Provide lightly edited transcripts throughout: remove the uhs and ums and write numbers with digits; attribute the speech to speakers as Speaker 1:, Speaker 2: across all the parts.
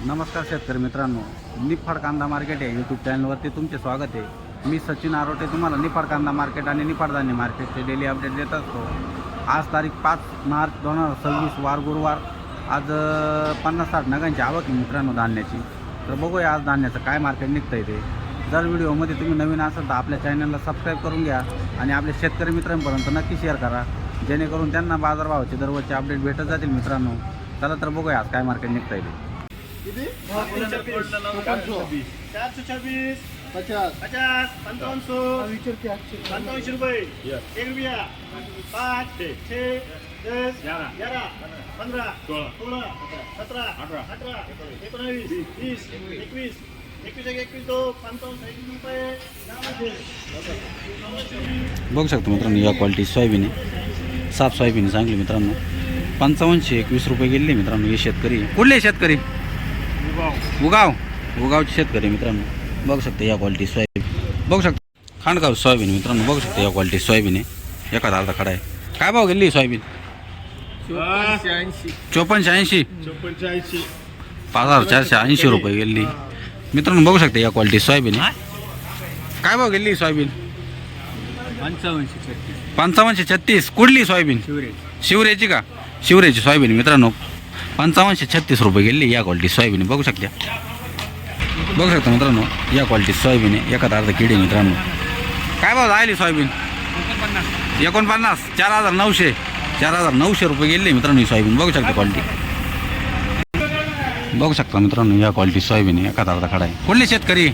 Speaker 1: नमस्कार शेतकरी मित्रांनो, निफाड कांदा मार्केट आहे यूट्यूब चॅनलवरती तुमचे स्वागत आहे। मी सचिन आरोटे तुम्हाला निफाड कांदा मार्केट आणि निफाड धान्य मार्केटचे डेली अपडेट देत असतो। आज तारीख 5 मार्च 2026 वार गुरुवार। आज 50-60 नगांची आवक आहे मित्रांनो धान्याची। तर बघूया आज धान्याचं काय मार्केट निघतं आहे ते। जर व्हिडिओमध्ये तुम्ही नवीन असाल तर आपल्या चॅनलला सबस्क्राईब करून घ्या आणि आपल्या शेतकरी मित्रांपर्यंत नक्की शेअर करा, जेणेकरून त्यांना बाजारभावाचे दररोजचे अपडेट भेटत जातील मित्रांनो। चला तर बघूया आज काय मार्केट निघतं आहे ते।
Speaker 2: 426 50 50 55 रुपये 1 रुपया 5 6 10 11 15 16 17 18 19 20 21 21 तो 55 रुपये।
Speaker 1: बघू शकतो मित्रांनो, या क्वालिटी सोयाबीन आहे, साफ सोयाबीन आहे चांगली मित्रांनो। 55-21 रुपये गेले मित्रांनो। हे शेतकरी कुठले शेतकरी? उगावचे शेतकरी मित्रांनो। बघू शकता या क्वालिटी सोयाबीन, बघू शकता खांडगाव सोयाबीन मित्रांनो। बघू शकता या क्वालिटी सोयाबीन आहे, एखादा अर्धा खडा आहे। काय भाव गेली सोयाबीन? 5480 5480 रुपये गेली मित्रांनो। बघू शकता या क्वालिटी सोयाबीन आहे। काय भाव गेली सोयाबीन? 5536 कुठली सोयाबीन? शिवरेची का? शिवरेची सोयाबीन मित्रांनो 5536 रुपये गेली या क्वालिटी सोयाबीन। बघू शकता मित्रांनो, या क्वालिटी सोयाबीन आहे, एखादा अर्धा किडी मित्रांनो। काय भाव राहिली सोयाबीन? 49 4900 रुपये गेली मित्रांनो ही सोयाबीन। बघू शकता क्वालिटी, बघू शकता मित्रांनो या क्वालिटी सोयाबीन आहे, एखादा अर्धा खडा आहे। कुठले शेतकरी?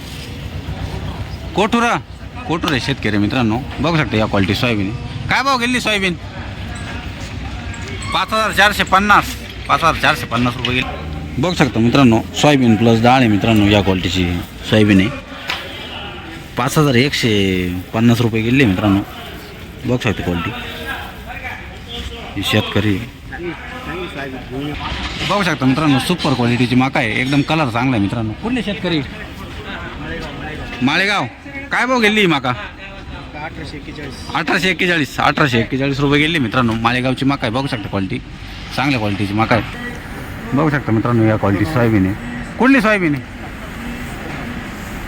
Speaker 1: कोठुरे शेतकरी मित्रांनो। बघू शकता या क्वालिटी सोयाबीन आहे। काय भाव गेली सोयाबीन? 5450 रुपये गेली। बघू शकता मित्रांनो सोयाबीन प्लस डाळ आहे मित्रांनो, या क्वालिटीची सोयाबीन आहे। 5150 रुपये गेली मित्रांनो। बघू शकता क्वालिटी शेतकरी। बघू शकता मित्रांनो सुपर क्वालिटीची मका आहे, एकदम कलर चांगला आहे मित्रांनो। कुठले शेतकरी? माळेगाव। काय भाव गेली मका? 1841 रुपये गेली मित्रांनो। माळेगावची मका आहे, बघू शकता क्वालिटी चांगल्या क्वालिटीची मका आहे। बघू शकता मित्रांनो या क्वालिटी सोयाबीन आहे। कुठली सोयाबीन आहे?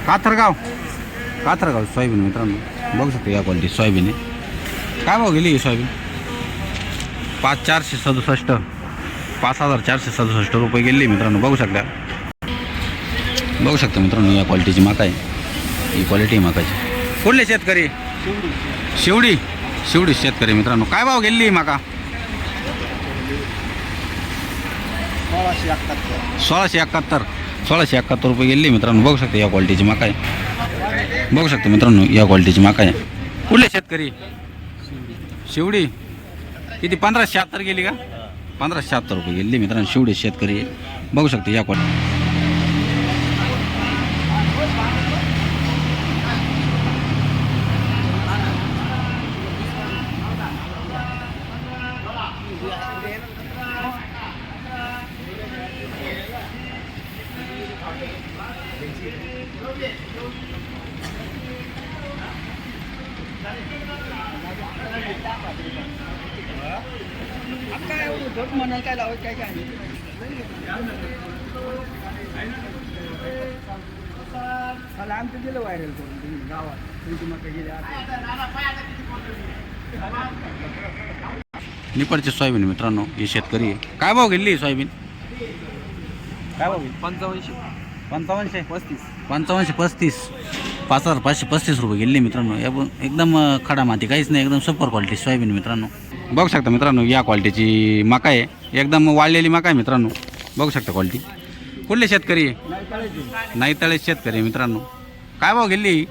Speaker 1: काथरगाव सोयाबीन मित्रांनो। बघू शकता या क्वालिटी सोयाबीन आहे। काय भाव गेली ही सोयाबीन? 5467 रुपये गेली मित्रांनो। बघू शकता मित्रांनो या क्वालिटीची मका आहे, ही क्वालिटी मकाची। कुठले शेतकरी? शिवडी शेतकरी मित्रांनो। काय भाव गेली मका? 1671 रुपये गेली मित्रांनो। बघू शकता या क्वालिटीची मका आहे। बघू शकता मित्रांनो या क्वालिटीची मका आहे। कुठले शेतकरी? शिवडी किती? 1576 गेली का? 1576 रुपये गेली मित्रांनो। शिवडी शेतकरी बघू शकता या क्वालिटी।
Speaker 2: काय लावायचं काय काय आमचं दिलं व्हायरल करून तुम्ही गावात तुमची मका गेली।
Speaker 1: निफाडचे सोयाबीन मित्रांनो, हे शेतकरी आहे। काय भाव गेली सोयाबीन? काय भाव? 5535 5535 रुपये गेली मित्रांनो। एकदम खडा माती काहीच नाही, एकदम सुपर क्वालिटी सोयाबीन मित्रांनो। बघू शकता मित्रांनो या क्वालिटीची मका आहे, एकदम वाळलेली मका आहे मित्रांनो। बघू शकता क्वालिटी। कुठले शेतकरी? नाईतळे शेतकरी मित्रांनो। काय भाव गेली?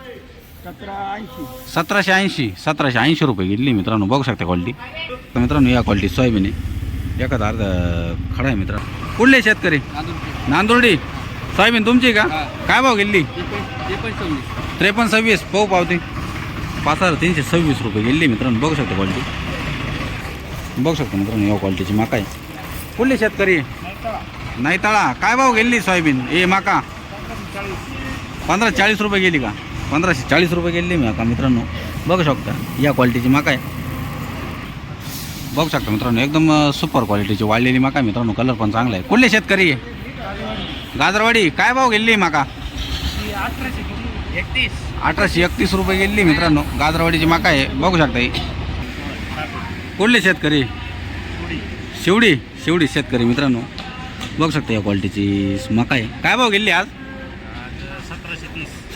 Speaker 1: 1780 रुपये गेली मित्रांनो। बघू शकता क्वालिटी मित्रांनो या क्वालिटी सोयाबीन आहे, एखादा अर्धा खडा आहे मित्रांनो। कुठले शेतकरी? नांदुर्डी सोयाबीन तुमची का? काय भाव गेली? 5326 पावती 5326 रुपये गेली मित्रांनो। बघू शकता क्वालिटी, बघू शकता मित्रांनो या क्वालिटीची मका आहे। कुठले शेतकरी? नाईताळा। काय भाव गेली सोयाबीन? ए मका 1540 रुपये गेली का? 1540 रुपये गेली मका मित्रांनो। बघू शकता या क्वालिटीची मका आहे। बघू शकता मित्रांनो एकदम सुपर क्वालिटीची वाळलेली मका मित्रांनो, कलर पण चांगला आहे। कुठले शेतकरी? गाजरवाडी काय भाव गेली माका? 1831 रुपये गेली मित्रांनो. गाजरवाडीची माका आहे, बघू शकता ही. कुठले शेतकरी? शिवडी शेतकरी मित्रांनो, बघू शकता या क्वालिटीची मका आहे. काय भाव गेली आज?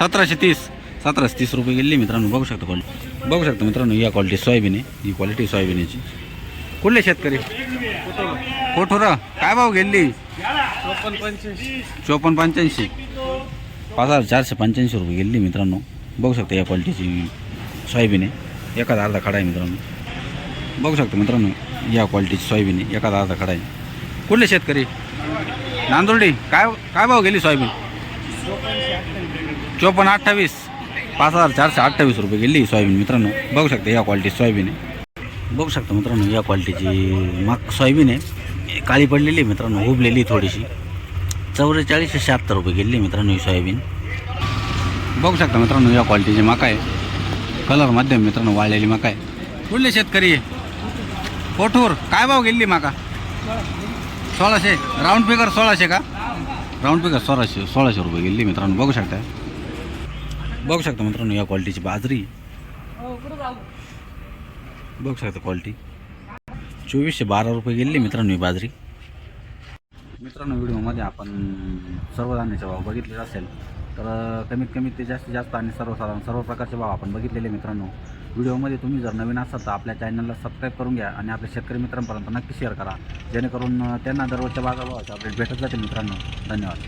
Speaker 1: 1730 रुपये गेली मित्रांनो. बघू शकता क्वालिटी, बघू शकता मित्रांनो या क्वालिटी सोयाबीन आहे. ही क्वालिटी सोयाबीनची. कुठले शेतकरी? कोठोरा. काय भाव गेली? 5485. 5485 रुपये गेली मित्रांनो. बघू शकता या क्वालिटीची सोयाबीन आहे. एखादा अर्धा खडा आहे मित्रांनो. बघू शकता मित्रांनो या क्वालिटीची सोयाबीन आहे. एखादा अर्धा खडा आहे. कुठले शेतकरी? नांदुर्डी. काय भाव गेली सोयाबीन? 5428. 5428 रुपये गेली सोयाबीन मित्रांनो. बघू शकता या क्वालिटी सोयाबीन आहे. बघू शकता मित्रांनो या क्वालिटीची सोयाबीन आहे. काळी पडलेली मित्रांनो, उबलेली थोडीशी. 4476 रुपये गेली मित्रांनो ही सोयाबीन. बघू शकता मित्रांनो या क्वालिटीची मका आहे. कलर मध्यम मित्रांनो, वाळलेली मका आहे. कुठले शेतकरी आहे? कोठूर. काय भाव गेली मका? 1600. राऊंड फिगर 1600 का? राऊंड फिगर 1600 रुपये गेली मित्रांनो. बघू शकता मित्रांनो या क्वालिटीची बाजरी. बघू शकता क्वालिटी 2412 रुपये गेली मित्रांनो ही बाजरी. मित्रांनो व्हिडिओमध्ये आपण सर्व धान्याचे भाव बघितले असेल तर कमीत कमी ते जास्तीत जास्त आणि सर्वसाधारण सर्व प्रकारचे भाव आपण बघितलेले मित्रांनो. व्हिडिओमध्ये तुम्ही जर नवीन असाल तर आपल्या चॅनलला सबस्क्राईब करून घ्या आणि आपल्या शेतकरी मित्रांपर्यंत नक्की शेअर करा, जेणेकरून त्यांना दररोजच्या बाजारभावाचे अपडेट भेटत जातील मित्रांनो. धन्यवाद.